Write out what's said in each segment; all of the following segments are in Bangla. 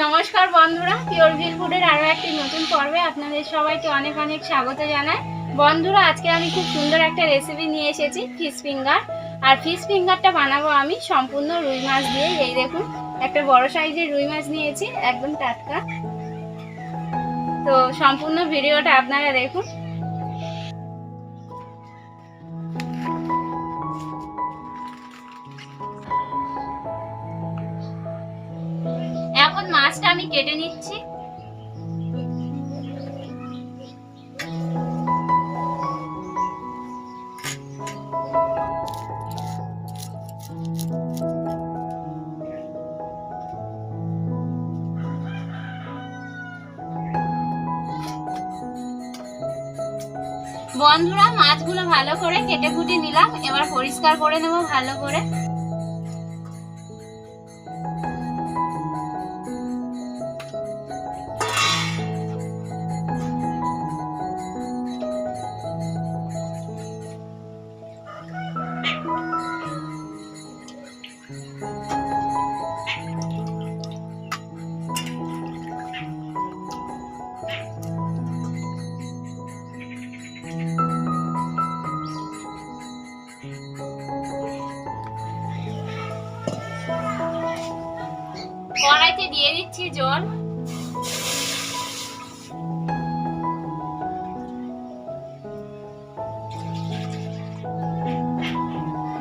নমস্কার বন্ধুরা, পিওর ভিলফুডের আরো একটি নতুন পর্বে আপনাদের সবাইকে অনেক অনেক স্বাগত জানাই। বন্ধুরা, আজকে আমি খুব সুন্দর একটা রেসিপি নিয়ে এসেছি, ফিশ ফিঙ্গার। আর ফিশ ফিঙ্গারটা বানাবো আমি সম্পূর্ণ রুই মাছ দিয়ে। এই দেখুন, একটা বড় সাইজের রুই মাছ নিয়েছি, একদম টাটকা। তো সম্পূর্ণ ভিডিওটা আপনারা দেখুন। এখন মাছটা আমি কেটে নিচ্ছি। বন্ধুরা, মাছগুলো ভালো করে কেটে কুটে নিলাম, এবার পরিষ্কার করে নেব ভালো করে। কড়াইতে দিয়ে দিচ্ছি জল।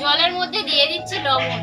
জলের মধ্যে দিয়ে দিচ্ছি লবণ,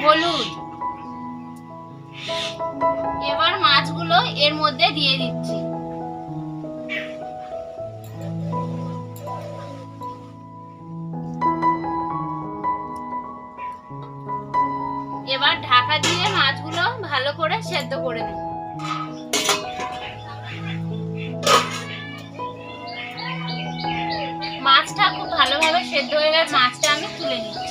হলুদ। এবার মাছগুলো এর মধ্যে দিয়ে দিচ্ছি। এবার ঢাকা দিয়ে মাছগুলো ভালো করে সেদ্ধ করে নেব। মাছটা খুব ভালোভাবে সেদ্ধ হয়ে গেছে, মাছটা আমি তুলে নিচ্ছি।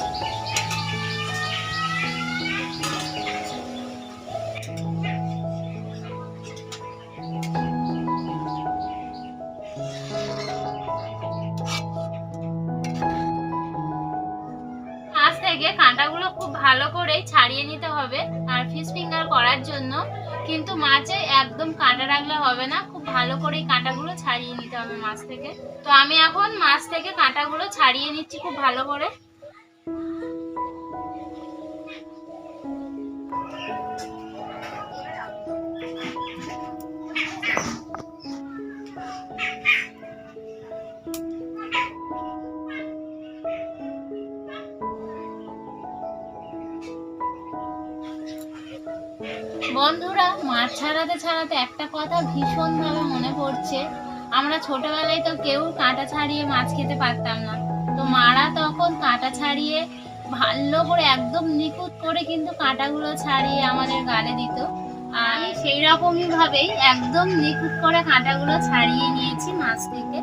মাছ থেকে কাঁটাগুলো খুব ভালো করে ছাড়িয়ে নিতে হবে। আর ফিশ ফিঙ্গার করার জন্য কিন্তু মাছে একদম কাঁটা রাখলে হবে না, খুব ভালো করে কাঁটাগুলো ছাড়িয়ে নিতে হবে মাছ থেকে। তো আমি এখন মাছ থেকে কাঁটাগুলো ছাড়িয়ে নিচ্ছি খুব ভালো করে। বন্ধুরা, মাছ ছাড়াতে ছাড়াতে একটা কথা ভীষণ ভাবে মনে পড়ছে। আমরা ছোটবেলায় তো কেউ কাঁটা ছাড়িয়ে মাছ খেতে পারতাম না, তো মারা তখন কাঁটা ছাড়িয়ে ভালো করে একদম নিখুঁত করে কিন্তু কাঁটাগুলো ছাড়িয়ে আমাদের গালে দিত। আর সেই রকমই ভাবেই একদম নিখুঁত করে কাঁটাগুলো ছাড়িয়ে নিয়েছি মাছ থেকে।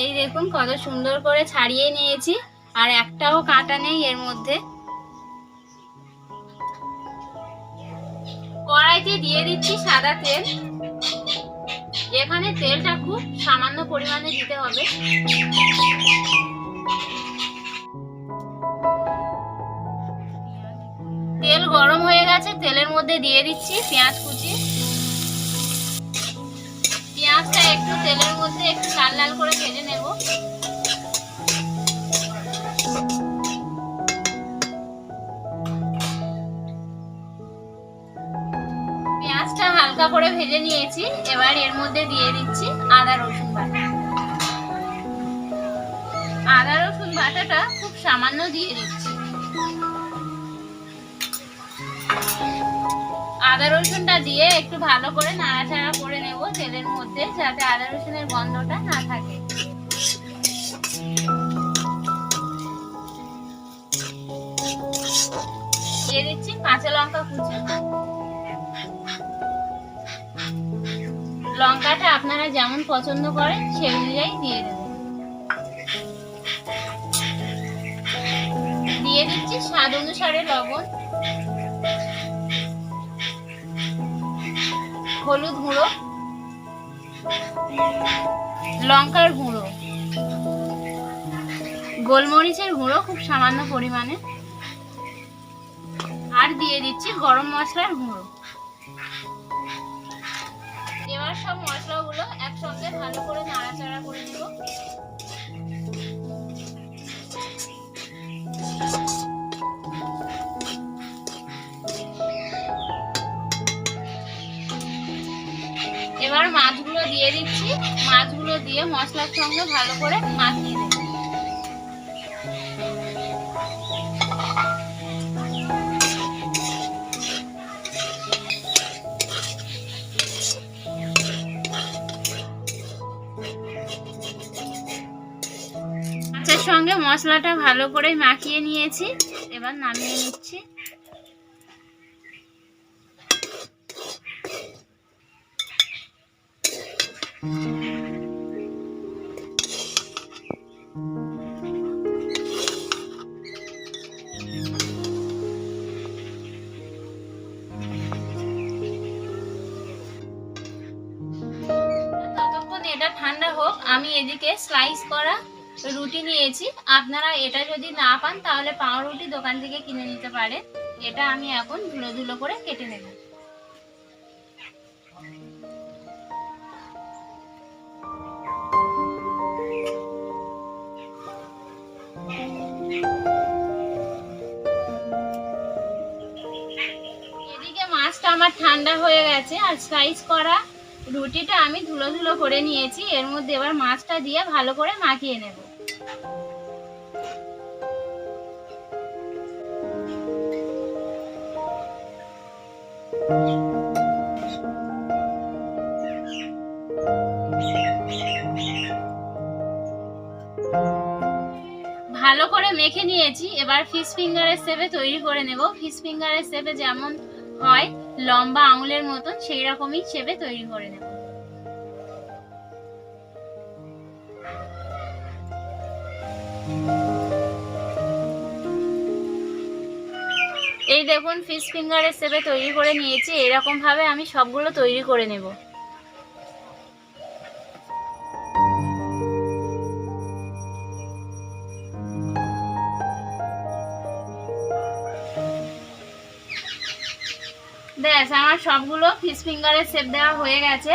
এই দেখুন কত সুন্দর করে ছাড়িয়ে নিয়েছি, আর একটাও কাঁটা নেই এর মধ্যে। কড়াইতে দিয়ে দিচ্ছি সাদা তেল। এখানে তেলটা খুব সামান্য পরিমাণে দিতে হবে। তেল গরম হয়ে গেছে, তেলের মধ্যে দিয়ে দিচ্ছি পেঁয়াজ কুচি। পেঁয়াজটা একটু তেলের মধ্যে একটু লাল লাল করে ভেজে নেব। পেঁয়াজটা হালকা করে ভেজে নিয়েছি, এবার এর মধ্যে দিয়ে দিচ্ছি আদা রসুন বাটা। আদা রসুন বাটাটা খুব সামান্য দিয়ে দিচ্ছি। আদা রসুনটা দিয়ে একটু ভালো করে নাড়াচাড়া করে নেব তেলের মধ্যে, যাতে আদা রসুনের গন্ধটা না থাকে। দিয়ে দিচ্ছি কাঁচা লঙ্কা কুচি। লঙ্কাটা আপনারা যেমন পছন্দ করেন সেই অনুযায়ী দিয়ে দেবেন। দিয়ে দিচ্ছি স্বাদ অনুসারে লবণ, হলুদ গুঁড়ো, লঙ্কার গুঁড়ো, গোলমরিচের গুঁড়ো খুব সামান্য পরিমাণে, আর দিয়ে দিচ্ছি গরম মশলার গুঁড়ো। এবার সব মশলাগুলো একসঙ্গে ভালো করে নাড়াচাড়া করে নেব। এবার মাছগুলো দিয়ে দিচ্ছি, মাছগুলো দিয়ে মশলার সঙ্গে ভালো করে মাখিয়ে দেব। মাছের সঙ্গে মশলাটা ভালো করে মাখিয়ে নিয়েছি, এবার নামিয়ে নিচ্ছি। ততক্ষণ এটা ঠান্ডা হোক, আমি এদিকে স্লাইস করা রুটি নিয়েছি। আপনারা এটা যদি না পান তাহলে পাউরুটি দোকান থেকে কিনে নিতে পারেন। এটা আমি এখন ধুলো ধুলো করে কেটে নেব। এদিকে মাছটা আমার ঠান্ডা হয়ে গেছে, আর স্লাইস করা রুটিটা আমি ধুলো ধুলো করে নিয়েছি। এর মধ্যে এবার মাছটা দিয়ে ভালো করে মাখিয়ে নেব। ভালো করে মেখে নিয়েছি, এবার ফিশ ফিঙ্গারের শেপে তৈরি করে নেব। ফিশ ফিঙ্গারের শেপে যেমন হয় লম্বা আঙুলের মতন, সেই রকমই শেপে তৈরি করে নেব। এই দেখুন ফিশ ফিঙ্গারের শেপে তৈরি করে নিয়েছি। এরকম ভাবে আমি সবগুলো তৈরি করে নেব। ব্যাস, আমার সবগুলো ফিশ ফিঙ্গারের শেপ দেওয়া হয়ে গেছে।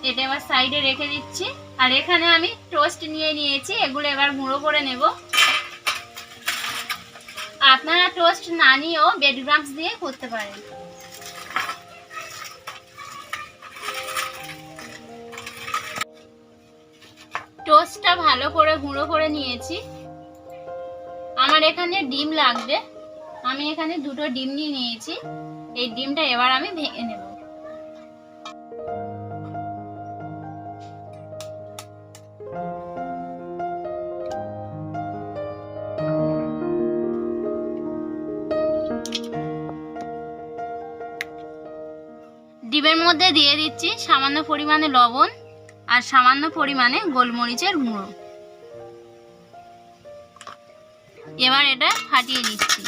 এটা এবার সাইডে রেখে দিচ্ছি। আর এখানে আমি টোস্ট নিয়ে নিয়েছি, এগুলো এবার গুঁড়ো করে নেব। আপনারা টোস্ট না নিয়েও ব্রেড ক্রাম্বস দিয়ে করতে পারেন। টোস্টটা ভালো করে গুঁড়ো করে নিয়েছি। আমার এখানে ডিম লাগবে, আমি এখানে দুটো ডিম নিয়ে নিয়েছি। এই ডিমটা এবার আমি ভেঙে নেব। ডিমের মধ্যে দিয়ে দিচ্ছি সামান্য পরিমাণে লবণ আর সামান্য পরিমাণে গোলমরিচের গুঁড়ো। এবার এটা ফাটিয়ে দিচ্ছি।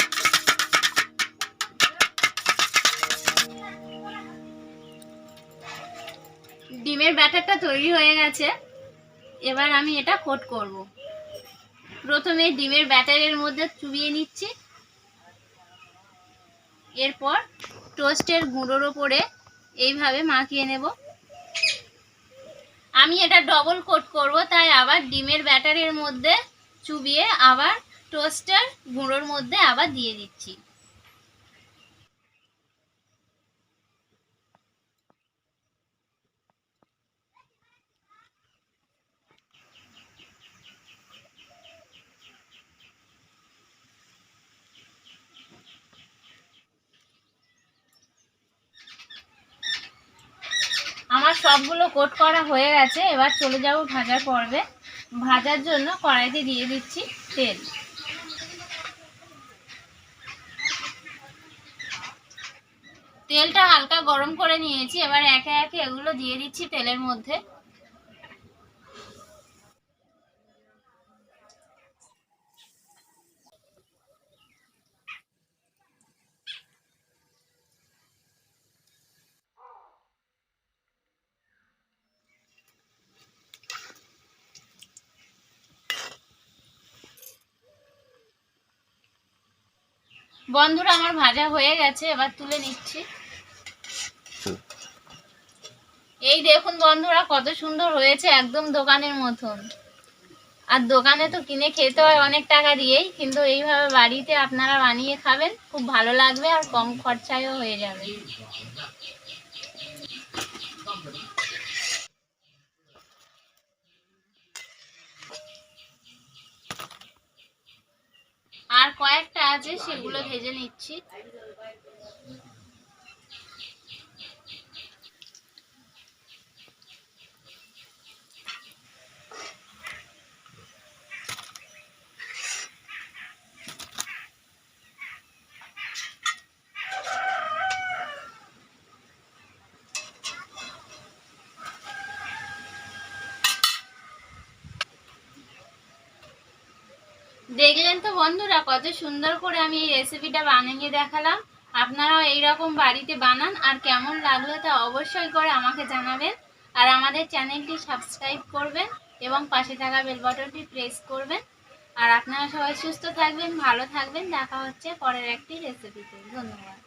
ডিমের ব্যাটারটা তৈরি হয়ে গেছে, এবার আমি এটা কোট করব। প্রথমে ডিমের ব্যাটারের মধ্যে চুবিয়ে নিচ্ছি, এরপর টোস্টের গুঁড়োর ওপরে এইভাবে মাখিয়ে নেব। আমি এটা ডবল কোট করব, তাই আবার ডিমের ব্যাটারের মধ্যে চুবিয়ে আবার টোস্টের গুঁড়োর মধ্যে আবার দিয়ে দিচ্ছি। আমার সবগুলো কোট করা হয়ে গেছে, এবার চলে যাব ভাজার পর্বে। ভাজার জন্য কড়াইতে দিয়ে দিচ্ছি তেল। তেলটা হালকা গরম করে নিয়েছি, এবার একে একে এগুলো দিয়ে দিচ্ছি তেলের মধ্যে। বন্ধুরা আমার ভাজা হয়ে গেছে, এবার তুলে নিচ্ছি। এই দেখুন বন্ধুরা কত সুন্দর হয়েছে, একদম দোকানের মতন। আর দোকানে তো কিনে খেতে হয় অনেক টাকা দিয়েই, কিন্তু এইভাবে বাড়িতে আপনারা বানিয়ে খাবেন, খুব ভালো লাগবে আর কম খরচায়ও হয়ে যাবে। আর কয়েকটা আছে, সেগুলো ভেজে নিচ্ছি। দেখলেন তো বন্ধুরা কত সুন্দর করে আমি এই রেসিপিটা বানিয়ে দেখালাম। আপনারাও এইরকম বাড়িতে বানান, আর কেমন লাগলো তা অবশ্যই করে আমাকে জানাবেন। আর আমাদের চ্যানেলটি সাবস্ক্রাইব করবেন এবং পাশে থাকা বেল বাটনটি প্রেস করবেন। আর আপনারা সবাই সুস্থ থাকবেন, ভালো থাকবেন। দেখা হচ্ছে পরের একটি রেসিপিতে। ধন্যবাদ।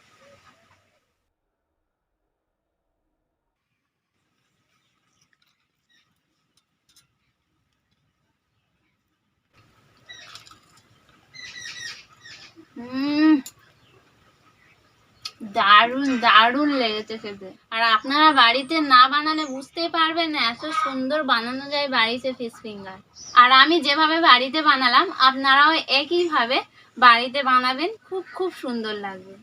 দারুণ দারুণ লেগেছে খেতে। আর আপনারা বাড়িতে না বানালে বুঝতেই পারবেন না এত সুন্দর বানানো যায় বাড়িতে ফিশ ফিঙ্গার। আর আমি যেভাবে বাড়িতে বানালাম আপনারাও একইভাবে বাড়িতে বানাবেন, খুব খুব সুন্দর লাগবে।